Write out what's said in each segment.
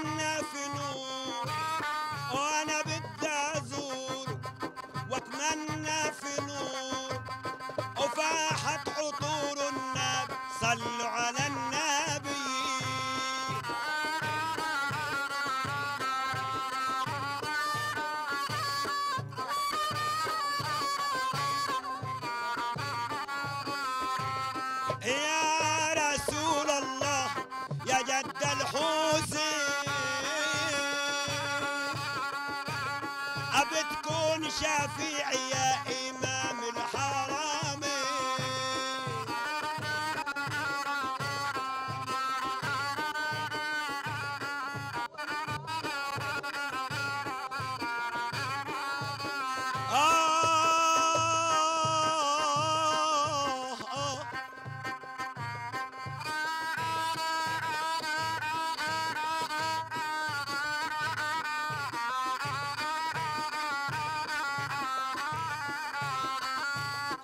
واتمنى في نور، وانا بدي ازور واتمنى في نور، وفاحت عطور النبي صلوا على النبي. يا رسول الله يا جد الحسين، أبي تكون شفيعي يا إمام الحرمين.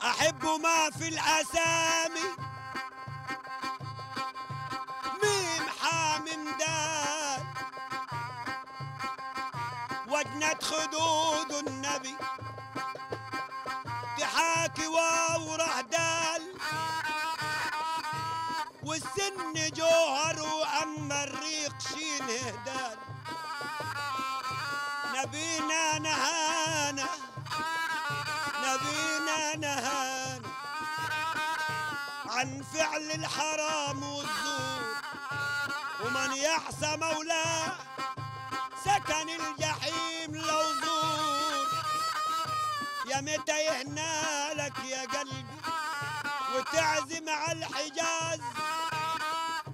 أحب ما في الأسامي ميم حامم دال، وجنت خدود النبي تحاكي واو رهدال، والسن جوهر وأما الريق شين هدال. نبينا نهانا نبينا نهانا عن فعل الحرام والزور، ومن يعصى مولاه سكن الجحيم لو زور. يا متى يهنالك يا قلبي وتعزم على الحجاز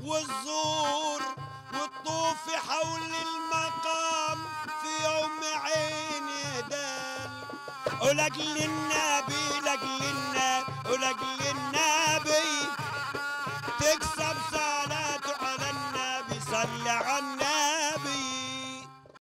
والزور، والطوف حول المقام في يوم عين يهدال. ولأجل النبي لأجل النبي ولأجل النبي